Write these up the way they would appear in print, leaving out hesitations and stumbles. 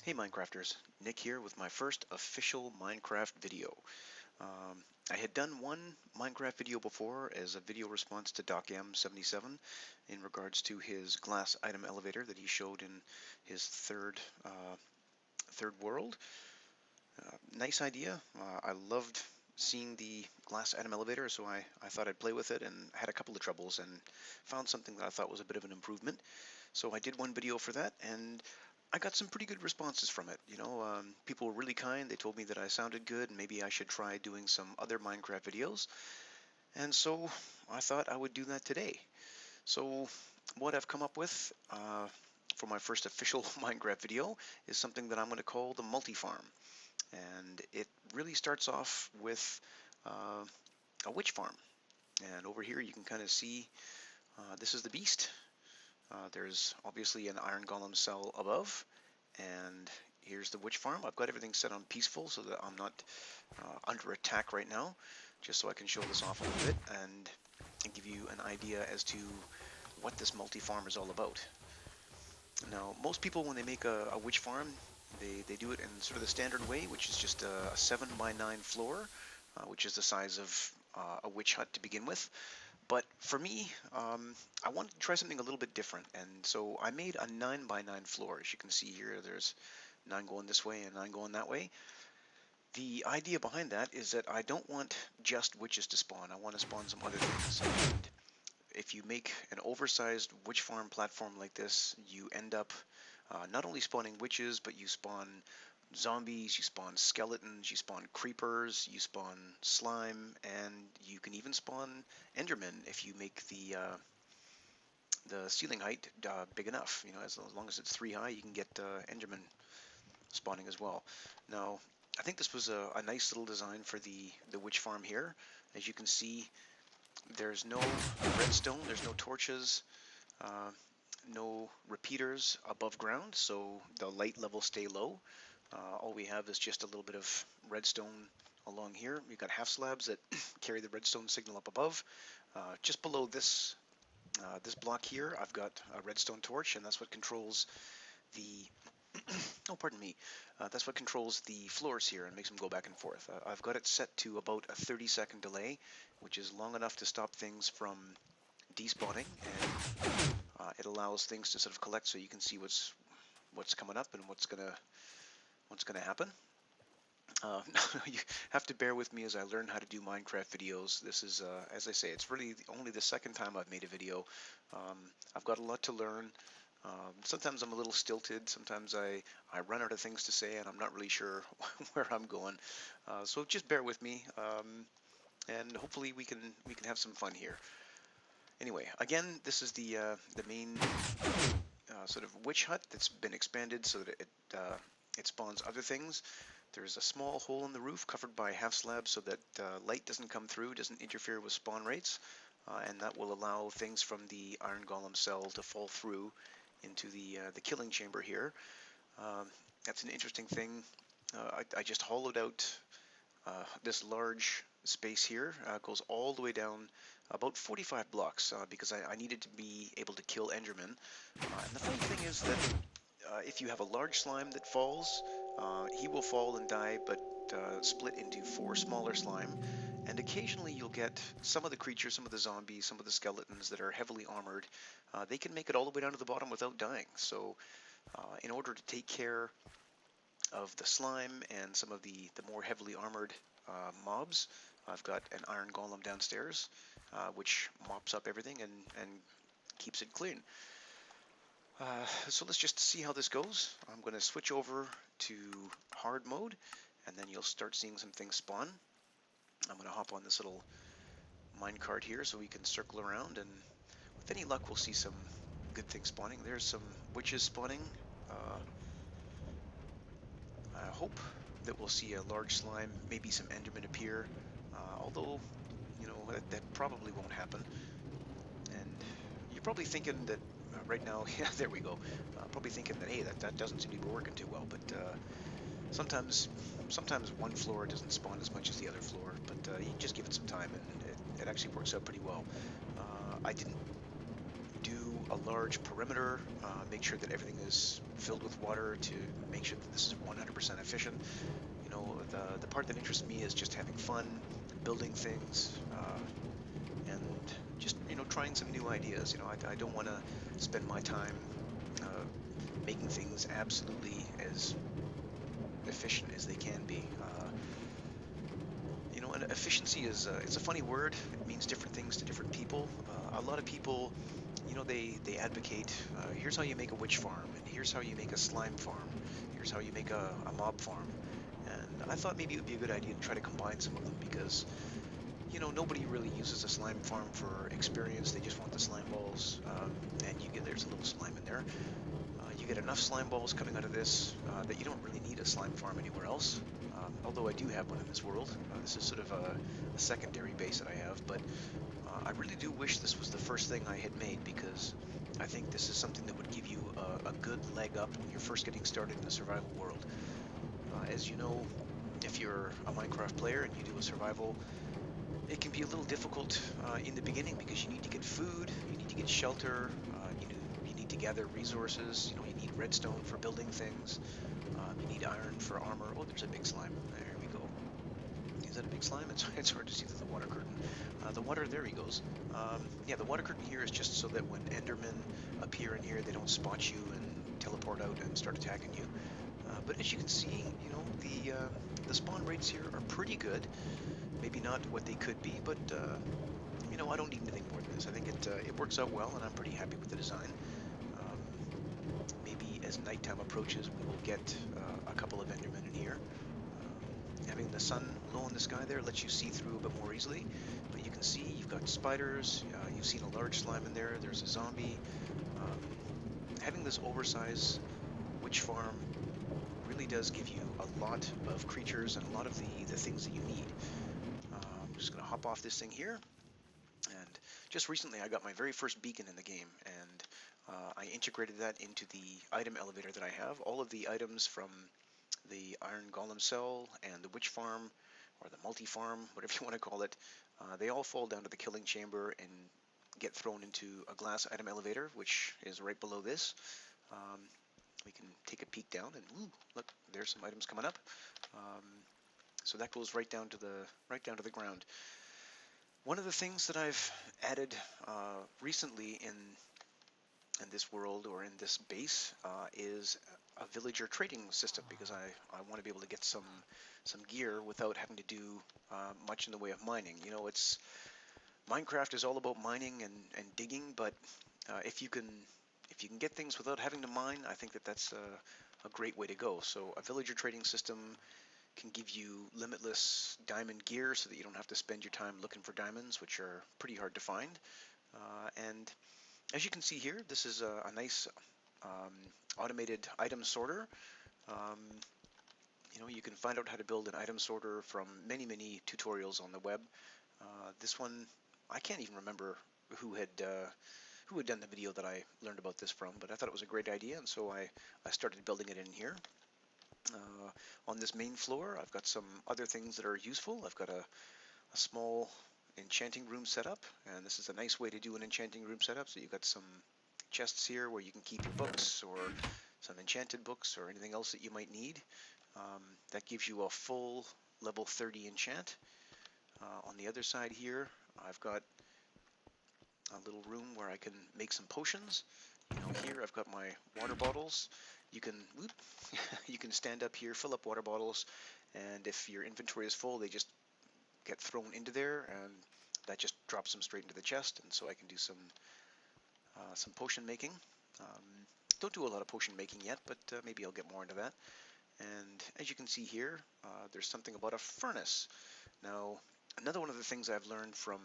Hey Minecrafters, Nick here with my first official Minecraft video. I had done one Minecraft video before as a video response to DocM77 in regards to his glass item elevator that he showed in his third world. Nice idea. I loved seeing the glass item elevator, so I thought I'd play with it and had a couple of troubles and found something that I thought was a bit of an improvement. So I did one video for that, and I got some pretty good responses from it. People were really kind. They told me that I sounded good, and maybe I should try doing some other Minecraft videos. And so I thought I would do that today. So what I've come up with for my first official Minecraft video is something that I'm going to call the Multifarm. And it really starts off with uh, a witch farm. And over here you can kind of see this is the beast. There's obviously an iron golem cell above, and here's the witch farm. I've got everything set on peaceful so that I'm not under attack right now, just so I can show this off a little bit and give you an idea as to what this multi-farm is all about. Now, most people when they make a witch farm, they do it in sort of the standard way, which is just a 7 by 9 floor, which is the size of a witch hut to begin with. But for me, I wanted to try something a little bit different, and so I made a 9 by 9 floor. As you can see here, there's 9 going this way and 9 going that way. The idea behind that is that I don't want just witches to spawn. I want to spawn some other things. And if you make an oversized witch farm platform like this, you end up not only spawning witches, but you spawn zombies, you spawn skeletons, you spawn creepers, you spawn slime, and you can even spawn endermen if you make the ceiling height big enough. As long as it's 3 high, you can get endermen spawning as well. Now, I think this was a nice little design for the witch farm here. As you can see, there's no redstone, there's no torches, uh, no repeaters above ground, so the light levels stay low. All we have is just a little bit of redstone along here. We've got half slabs that carry the redstone signal up above. Just below this block here, I've got a redstone torch, and that's what controls the oh, pardon me. That's what controls the floors here and makes them go back and forth. I've got it set to about a 30-second delay, which is long enough to stop things from despawning, and it allows things to sort of collect so you can see what's coming up and what's gonna happen. You have to bear with me as I learn how to do Minecraft videos. This is, as I say, it's really only the second time I've made a video. I've got a lot to learn. Sometimes I'm a little stilted. Sometimes I run out of things to say and I'm not really sure where I'm going. So just bear with me, and hopefully we can have some fun here. Anyway, again, this is the main sort of witch hut that's been expanded so that it spawns other things. There's a small hole in the roof covered by half slabs so that light doesn't come through, doesn't interfere with spawn rates, and that will allow things from the iron golem cell to fall through into the killing chamber here. That's an interesting thing. I just hollowed out this large space here. Goes all the way down about 45 blocks because I needed to be able to kill Endermen. And the funny thing is that if you have a large slime that falls, he will fall and die, but split into 4 smaller slime. And occasionally you'll get some of the creatures, some of the zombies, some of the skeletons that are heavily armored. They can make it all the way down to the bottom without dying. So in order to take care of the slime and some of the more heavily armored mobs, I've got an iron golem downstairs, which mops up everything and keeps it clean. So let's just see how this goes. I'm going to switch over to hard mode, and then you'll start seeing some things spawn. I'm going to hop on this little minecart here so we can circle around, and with any luck we'll see some good things spawning. There's some witches spawning. Uh, I hope that we'll see a large slime, maybe some endermen appear, although, that probably won't happen. And you're probably thinking that right now, yeah, there we go. Probably thinking that, hey, that doesn't seem to be working too well, but sometimes sometimes one floor doesn't spawn as much as the other floor, but you just give it some time and it actually works out pretty well. I didn't do a large perimeter, make sure that everything is filled with water to make sure that this is 100% efficient. The part that interests me is just having fun, building things, and just trying some new ideas. I don't want to spend my time uh, making things absolutely as efficient as they can be. And efficiency is it's a funny word. It means different things to different people. A lot of people, they advocate, here's how you make a witch farm, and here's how you make a slime farm, here's how you make a mob farm. And I thought maybe it would be a good idea to try to combine some of them because nobody really uses a slime farm for experience. They just want the slime balls, and there's a little slime in there. You get enough slime balls coming out of this that you don't really need a slime farm anywhere else. Although I do have one in this world. This is sort of a secondary base that I have, but I really do wish this was the first thing I had made because I think this is something that would give you a good leg up when you're first getting started in the survival world. As you know, if you're a Minecraft player and you do a survival, it can be a little difficult in the beginning because you need to get food, you need to get shelter, you need to gather resources. You need redstone for building things. You need iron for armor. Oh, there's a big slime. There we go. Is that a big slime? It's hard to see through the water curtain. The water, there he goes. Yeah, the water curtain here is just so that when Endermen appear in here, they don't spot you and teleport out and start attacking you. But as you can see, the spawn rates here are pretty good. Maybe not what they could be, but I don't need anything more than this. I think it works out well, and I'm pretty happy with the design. Um, Maybe as nighttime approaches, we will get a couple of Endermen in here. Having the sun low in the sky there lets you see through a bit more easily, but you can see you've got spiders, you've seen a large slime in there, there's a zombie. Um, Having this oversized witch farm really does give you a lot of creatures and a lot of the things that you need. I'm just going to hop off this thing here, and just recently I got my very first beacon in the game, and I integrated that into the item elevator that I have. All of the items from the Iron Golem Cell and the Witch Farm, or the Multi-Farm, whatever you want to call it, they all fall down to the Killing Chamber and get thrown into a glass item elevator, which is right below this. Um, we can take a peek down, and ooh, look, there's some items coming up. Um, so that goes right down to the ground. One of the things that I've added recently in this world or in this base is a villager trading system because I want to be able to get some gear without having to do much in the way of mining. It's Minecraft is all about mining and digging, but if you can get things without having to mine, I think that's a great way to go. So a villager trading system can give you limitless diamond gear so that you don't have to spend your time looking for diamonds, which are pretty hard to find. And as you can see here, this is a nice um, automated item sorter. Um, you can find out how to build an item sorter from many, many tutorials on the web. This one, I can't even remember who had uh, who had done the video that I learned about this from, but I thought it was a great idea, and so I started building it in here. On this main floor, I've got some other things that are useful. I've got a small enchanting room setup, and this is a nice way to do an enchanting room setup. So you've got some chests here where you can keep your books or some enchanted books or anything else that you might need. That gives you a full level 30 enchant. On the other side here, I've got a little room where I can make some potions. Here I've got my water bottles. You can you can stand up here, fill up water bottles, and if your inventory is full, they just get thrown into there, and that just drops them straight into the chest. And so I can do some potion making. Um, don't do a lot of potion making yet, but maybe I'll get more into that. And as you can see here, there's something about a furnace. Now, another one of the things I've learned from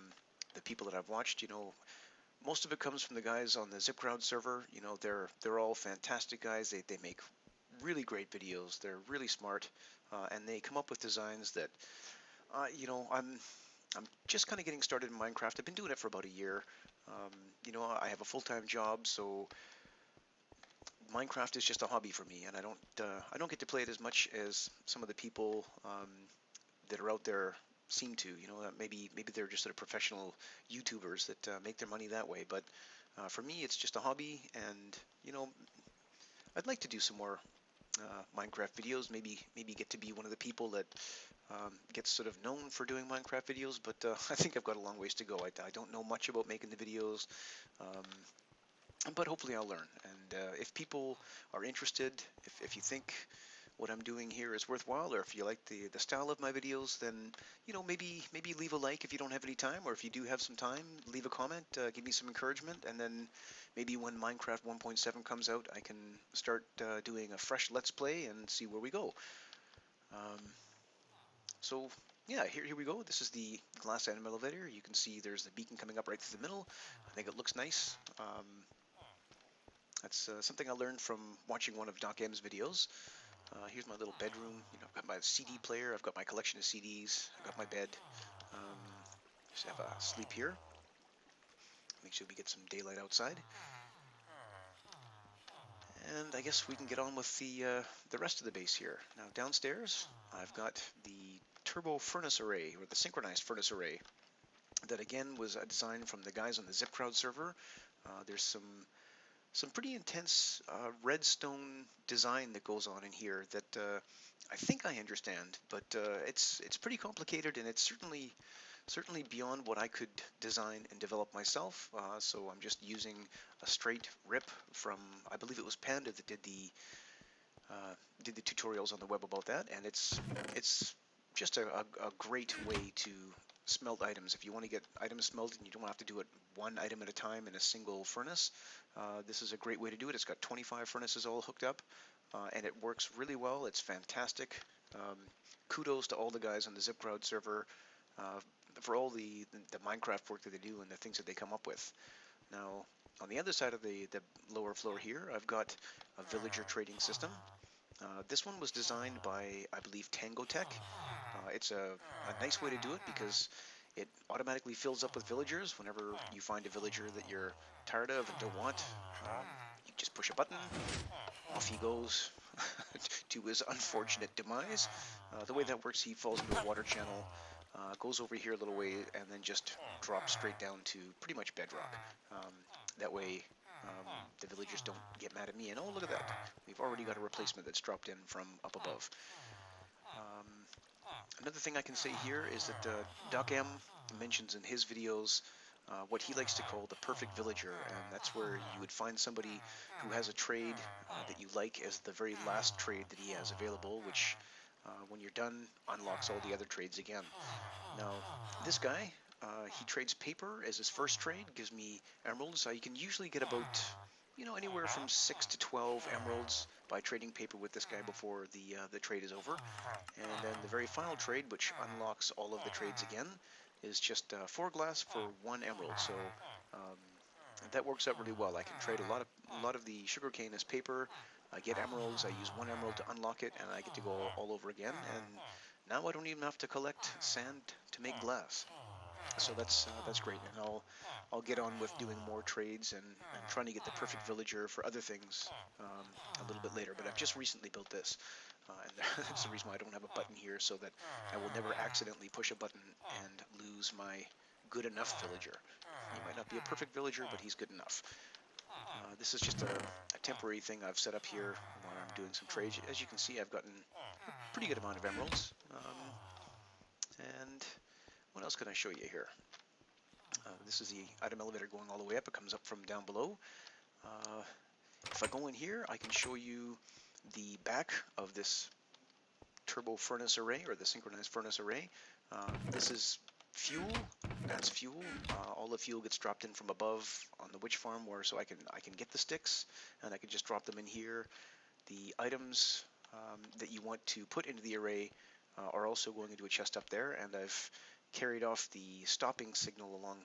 the people that I've watched, most of it comes from the guys on the ZipCrowd server. They're all fantastic guys. They make really great videos. They're really smart, and they come up with designs that, I'm just kind of getting started in Minecraft. I've been doing it for about a year. I have a full-time job, so Minecraft is just a hobby for me, and I don't get to play it as much as some of the people that are out there seem to. Maybe they're just sort of professional YouTubers that make their money that way. But For me, it's just a hobby, and I'd like to do some more Minecraft videos. Maybe get to be one of the people that gets sort of known for doing Minecraft videos. But I think I've got a long ways to go. I don't know much about making the videos, but hopefully I'll learn. And if people are interested, if you think what I'm doing here is worthwhile, or if you like the style of my videos, then maybe leave a like if you don't have any time, or if you do have some time, leave a comment, give me some encouragement, and then maybe when Minecraft 1.7 comes out, I can start doing a fresh Let's Play and see where we go. Um, so yeah, here we go. This is the glass animal elevator. You can see there's the beacon coming up right through the middle. I think it looks nice. That's something I learned from watching one of Doc M's videos. Here's my little bedroom. I've got my CD player. I've got my collection of CDs. I've got my bed. Um, just have a sleep here. Make sure we get some daylight outside. And I guess we can get on with the rest of the base here. Now downstairs, I've got the turbo furnace array, or the synchronized furnace array, that again was designed from the guys on the ZipCrowd server. There's some pretty intense redstone design that goes on in here that I think I understand, but it's pretty complicated, and it's certainly beyond what I could design and develop myself. So I'm just using a straight rip from, I believe it was Panda that did the tutorials on the web about that, and it's just a great way to smelt items. If you want to get items smelted and you don't have to do it one item at a time in a single furnace, this is a great way to do it. It's got 25 furnaces all hooked up, and it works really well. It's fantastic. Kudos to all the guys on the ZipCrowd server for all the Minecraft work that they do and the things that they come up with. Now, on the other side of the lower floor here, I've got a villager trading system. This one was designed by, I believe, Tango Tech. It's a nice way to do it because it automatically fills up with villagers whenever you find a villager that you're tired of and don't want. You just push a button, off he goes to his unfortunate demise. The way that works, he falls into a water channel, goes over here a little way, and then just drops straight down to pretty much bedrock. That way, the villagers don't get mad at me, and oh, look at that. We've already got a replacement that's dropped in from up above. Another thing I can say here is that Doc M mentions in his videos what he likes to call the perfect villager, and that's where you would find somebody who has a trade that you like as the very last trade that he has available, which when you're done unlocks all the other trades again. Now, this guy, he trades paper as his first trade, gives me emeralds. You can usually get about anywhere from 6 to 12 emeralds by trading paper with this guy before the trade is over. And then the very final trade, which unlocks all of the trades again, is just 4 glass for 1 emerald. So um, that works out really well. I can trade a lot of the sugarcane as paper. I get emeralds. I use 1 emerald to unlock it, and I get to go all over again. And now I don't even have to collect sand to make glass. So that's great, and I'll get on with doing more trades and trying to get the perfect villager for other things a little bit later. But I've just recently built this, and that's the reason why I don't have a button here, so that I will never accidentally push a button and lose my good enough villager. He might not be a perfect villager, but he's good enough. This is just a temporary thing I've set up here while I'm doing some trades. As you can see, I've gotten a pretty good amount of emeralds. And what else can I show you here? This is the item elevator going all the way up. It comes up from down below. If I go in here, I can show you the back of this turbo furnace array, or the synchronized furnace array. This is fuel. That's fuel. All the fuel gets dropped in from above on the witch farm, so I can get the sticks, and I can just drop them in here. The items that you want to put into the array are also going into a chest up there, and I've carried off the stopping signal along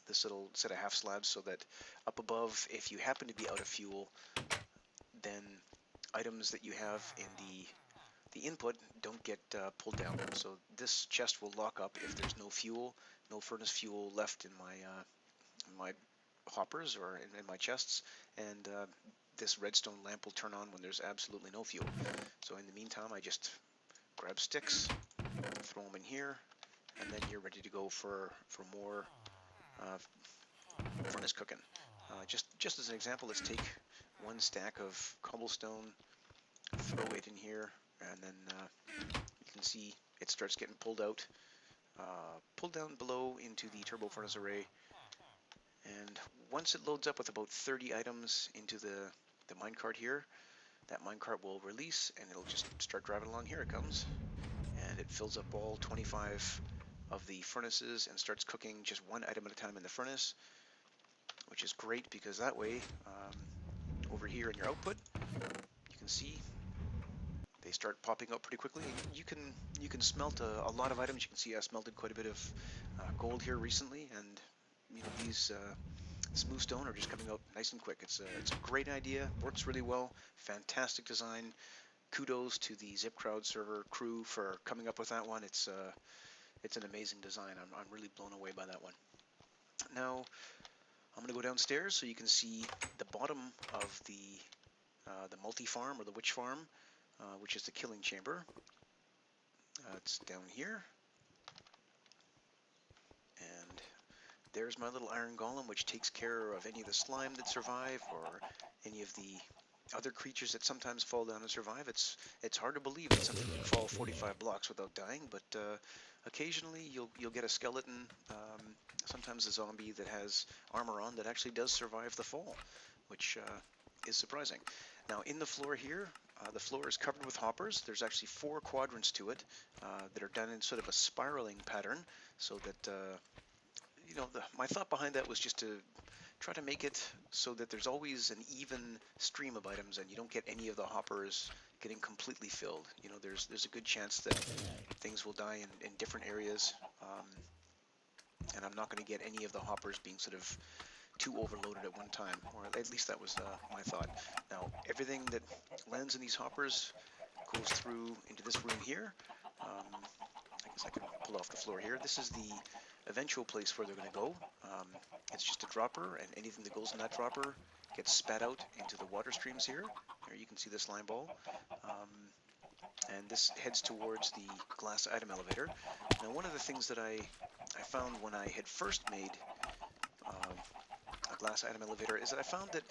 this little set of half slabs so that up above, if you happen to be out of fuel, then items that you have in the input don't get pulled down. So this chest will lock up if there's no fuel, no furnace fuel left in my hoppers or in my chests, and this redstone lamp will turn on when there's absolutely no fuel. So in the meantime, I just grab sticks, throw them in here, and then you're ready to go for more furnace cooking. Just as an example, let's take one stack of cobblestone, throw it in here, and then you can see it starts getting pulled out, pulled down below into the turbo furnace array. And once it loads up with about 30 items into the minecart here, that minecart will release and it'll just start driving along. Here it comes. And it fills up all 25 of the furnaces and starts cooking just one item at a time in the furnace, which is great because that way, over here in your output, you can see they start popping up pretty quickly. You can smelt a lot of items. You can see I smelted quite a bit of gold here recently, and these smooth stone are just coming out nice and quick. It's a great idea. Works really well. Fantastic design. Kudos to the ZipCrowd server crew for coming up with that one. It's an amazing design. I'm really blown away by that one. Now I'm going to go downstairs so you can see the bottom of the multi-farm or the witch farm, which is the killing chamber. It's down here, and there's my little iron golem, which takes care of any of the slime that survive or any of the other creatures that sometimes fall down and survive. It's hard to believe that something can fall 45 blocks without dying, but occasionally you'll get a skeleton, sometimes a zombie that has armor on that actually does survive the fall, which is surprising. Now in the floor here, the floor is covered with hoppers. There's actually 4 quadrants to it that are done in sort of a spiraling pattern, so that my thought behind that was just to try to make it so that there's always an even stream of items and you don't get any of the hoppers getting completely filled. There's a good chance that things will die in different areas, and I'm not going to get any of the hoppers being sort of too overloaded at one time, or at least that was my thought. Now, everything that lands in these hoppers goes through into this room here. I guess I can pull off the floor here. This is the eventual place where they're going to go. It's just a dropper, and anything that goes in that dropper gets spat out into the water streams here. Here you can see the slime ball. And this heads towards the glass item elevator. Now, one of the things that I found when I had first made a glass item elevator is that I found that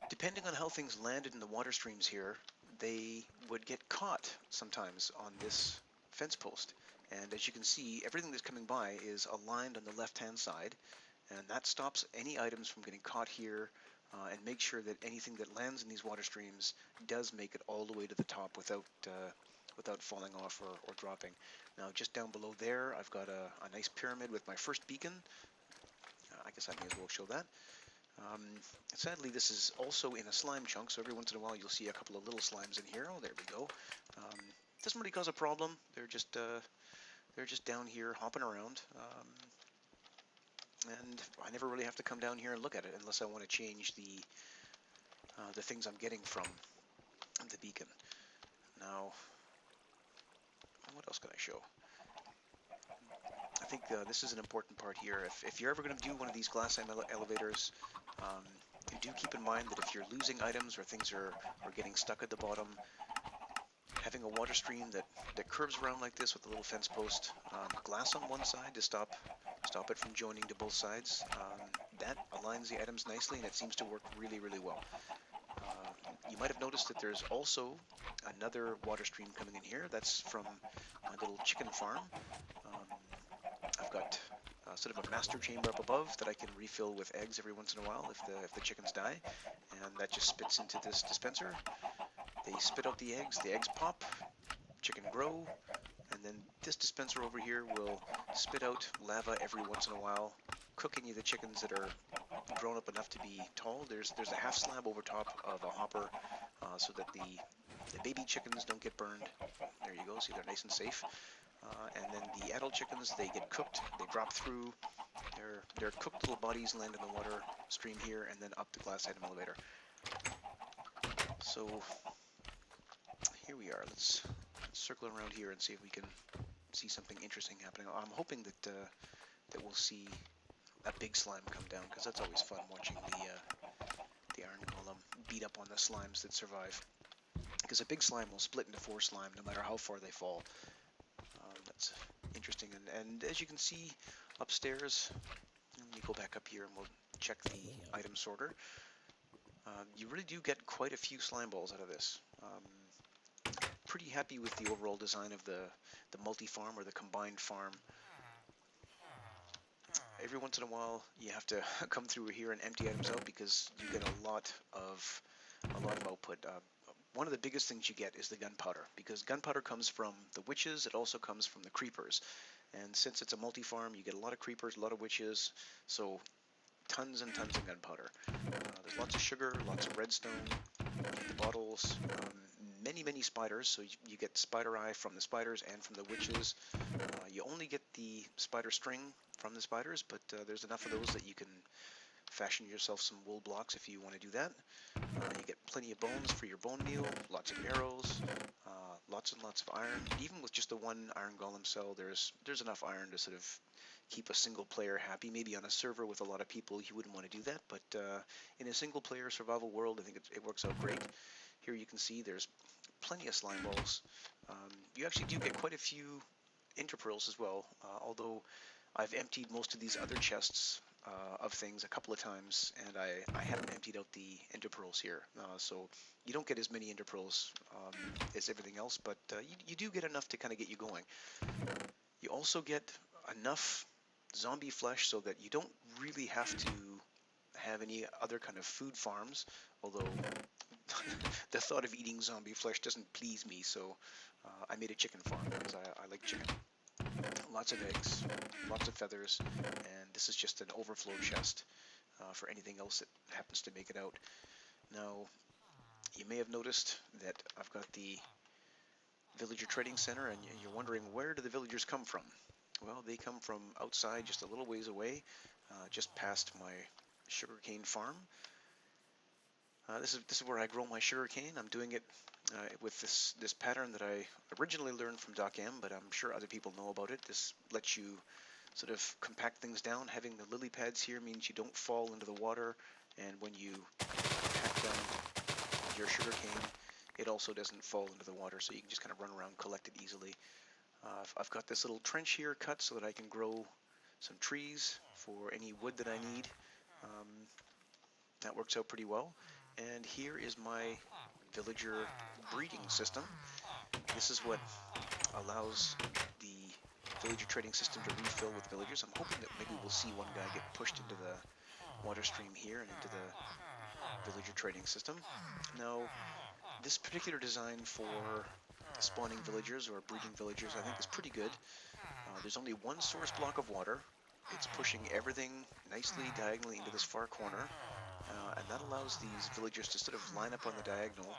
depending on how things landed in the water streams here, they would get caught sometimes on this fence post. And as you can see, everything that's coming by is aligned on the left-hand side, and that stops any items from getting caught here, and makes sure that anything that lands in these water streams does make it all the way to the top without falling off or dropping. Now, just down below there, I've got a nice pyramid with my first beacon. I guess I may as well show that. Sadly, this is also in a slime chunk, so every once in a while you'll see a couple of little slimes in here. Oh, there we go. Doesn't really cause a problem. They're just down here hopping around, and I never really have to come down here and look at it unless I want to change the things I'm getting from the beacon. Now, what else can I show? I think this is an important part here. If you're ever going to do one of these glass elevators, do keep in mind that if you're losing items or things are getting stuck at the bottom, having a water stream that curves around like this with a little fence post, glass on one side to stop it from joining to both sides, that aligns the items nicely, and it seems to work really, really well. You might have noticed that there's also another water stream coming in here. That's from my little chicken farm. I've got sort of a master chamber up above that I can refill with eggs every once in a while if the chickens die, and that just spits into this dispenser. They spit out the eggs pop, chicken grow, and then this dispenser over here will spit out lava every once in a while, cook any of the chickens that are grown up enough to be tall. There's a half slab over top of a hopper, so that the baby chickens don't get burned. There you go, see, they're nice and safe. And then the adult chickens, they get cooked, they drop through, their cooked little bodies land in the water stream here, and then up the glass item elevator. So here we are. Let's circle around here and see if we can see something interesting happening. I'm hoping that we'll see a big slime come down, because that's always fun, watching the iron golem beat up on the slimes that survive. Because a big slime will split into 4 slime no matter how far they fall. That's interesting. And as you can see upstairs, let me go back up here and we'll check the item sorter. You really do get quite a few slime balls out of this. Pretty happy with the overall design of the multi-farm or the combined farm. Every once in a while, you have to come through here and empty items out because you get a lot of output. One of the biggest things you get is the gunpowder, because gunpowder comes from the witches. It also comes from the creepers, and since it's a multi-farm, you get a lot of creepers, a lot of witches, so tons and tons of gunpowder. There's lots of sugar, lots of redstone in the bottles, many spiders, so you get spider eye from the spiders and from the witches. You only get the spider string from the spiders, but there's enough of those that you can fashion yourself some wool blocks if you want to do that. You get plenty of bones for your bone meal, lots of arrows, lots and lots of iron. Even with just the one iron golem cell, there's enough iron to sort of keep a single player happy. Maybe on a server with a lot of people, you wouldn't want to do that, but in a single player survival world, I think it works out great. Here you can see there's plenty of slime balls. You actually do get quite a few interpearls as well, although I've emptied most of these other chests of things a couple of times, and I haven't emptied out the interpearls here. So you don't get as many interpearls as everything else, but you do get enough to kind of get you going. You also get enough zombie flesh so that you don't really have to have any other kind of food farms, although the thought of eating zombie flesh doesn't please me, so I made a chicken farm because I like chicken. Lots of eggs, lots of feathers, and this is just an overflow chest for anything else that happens to make it out. Now, you may have noticed that I've got the villager trading center, and you're wondering, where do the villagers come from? Well, they come from outside, just a little ways away, just past my sugarcane farm. This is where I grow my sugarcane. I'm doing it with this pattern that I originally learned from DocM, but I'm sure other people know about it. This lets you sort of compact things down. Having the lily pads here means you don't fall into the water, and when you pack down your sugarcane, it also doesn't fall into the water, so you can just kind of run around, collect it easily. I've got this little trench here cut so that I can grow some trees for any wood that I need. That works out pretty well. And here is my villager breeding system. This is what allows the villager trading system to refill with villagers. I'm hoping that maybe we'll see one guy get pushed into the water stream here and into the villager trading system. Now, this particular design for spawning villagers or breeding villagers I think is pretty good. There's only one source block of water. It's pushing everything nicely diagonally into this far corner. And that allows these villagers to sort of line up on the diagonal,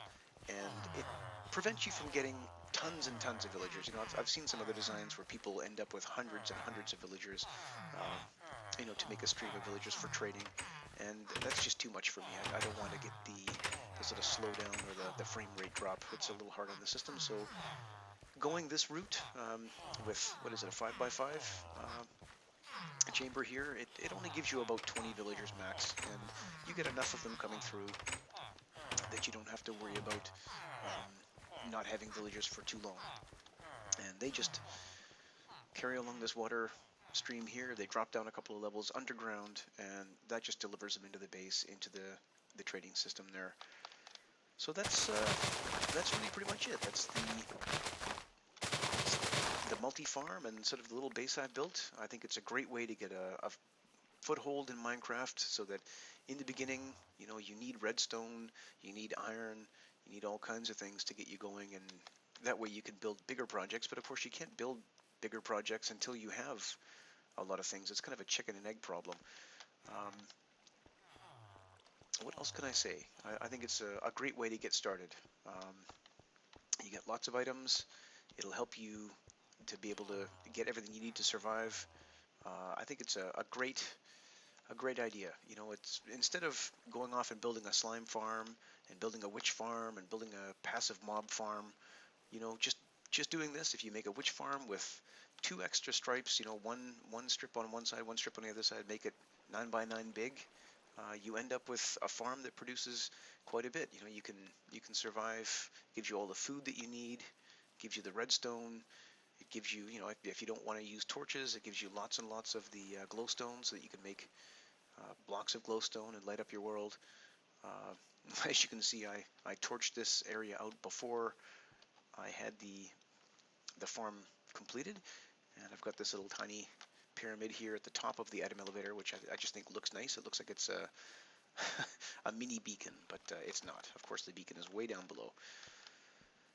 and it prevents you from getting tons and tons of villagers. You know, I've seen some other designs where people end up with hundreds and hundreds of villagers, you know, to make a stream of villagers for trading, and that's just too much for me. I don't want to get the sort of slowdown or the frame rate drop. It's a little hard on the system, so going this route with, what is it, a 5x5? Chamber here, it only gives you about 20 villagers max, and you get enough of them coming through that you don't have to worry about not having villagers for too long. And they just carry along this water stream here. They drop down a couple of levels underground, and that just delivers them into the base, into the trading system there. So that's really pretty much it. That's the multi-farm and sort of the little base I've built. I think it's a great way to get a foothold in Minecraft, so that in the beginning, you know, you need redstone, you need iron, you need all kinds of things to get you going, and that way you can build bigger projects. But of course you can't build bigger projects until you have a lot of things. It's kind of a chicken and egg problem. What else can I say? I think it's a great way to get started. You get lots of items. It'll help you to be able to get everything you need to survive. I think it's a great idea. You know, it's instead of going off and building a slime farm and building a witch farm and building a passive mob farm, you know, just doing this. If you make a witch farm with 2 extra stripes, you know, one strip on one side, one strip on the other side, make it 9x9 big. You end up with a farm that produces quite a bit. You know, you can survive. Gives you all the food that you need. Gives you the redstone. It gives you, you know, if you don't want to use torches, it gives you lots and lots of the glowstone so that you can make blocks of glowstone and light up your world. Uh, as you can see, I torched this area out before I had the farm completed, and I've got this little tiny pyramid here at the top of the item elevator, which I just think looks nice. It looks like it's a a mini beacon, but it's not. Of course, the beacon is way down below.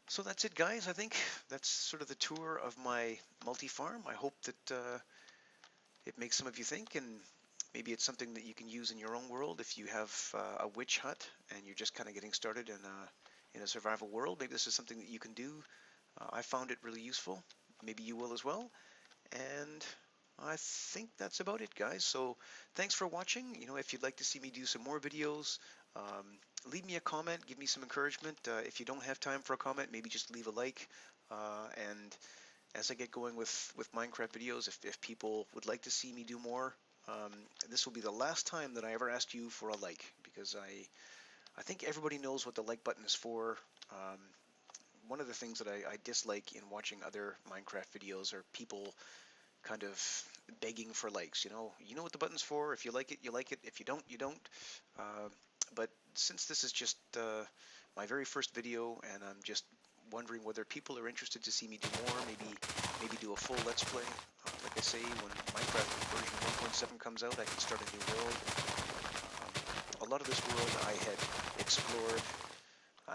So that's it, guys. I think that's sort of the tour of my multi-farm. I hope that it makes some of you think, and maybe it's something that you can use in your own world if you have a witch hut and you're just kind of getting started in a survival world. Maybe this is something that you can do. I found it really useful. Maybe you will as well. And I think that's about it, guys. So thanks for watching. If you'd like to see me do some more videos, um, leave me a comment, give me some encouragement. If you don't have time for a comment, maybe just leave a like. And as I get going with Minecraft videos, if people would like to see me do more, um, this will be the last time that I ever asked you for a like, because I think everybody knows what the like button is for. Um, One of the things that I dislike in watching other Minecraft videos are people kind of begging for likes. You know what the button's for. If you like it, you like it. If you don't, you don't. Uh, but since this is just my very first video, and I'm just wondering whether people are interested to see me do more, maybe do a full Let's Play. Like I say, when Minecraft version 1.7 comes out, I can start a new world. A lot of this world I had explored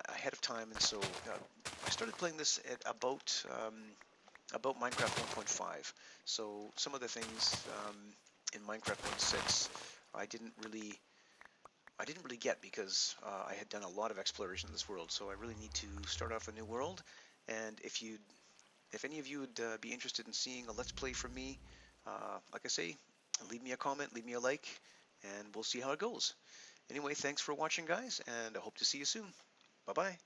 ahead of time, and so I started playing this at about Minecraft 1.5. So some of the things in Minecraft 1.6 I didn't really I didn't really get, because I had done a lot of exploration of this world. So I really need to start off a new world. And if any of you would be interested in seeing a Let's Play from me, like I say, leave me a comment, leave me a like, and we'll see how it goes. Anyway, thanks for watching, guys, and I hope to see you soon. Bye-bye.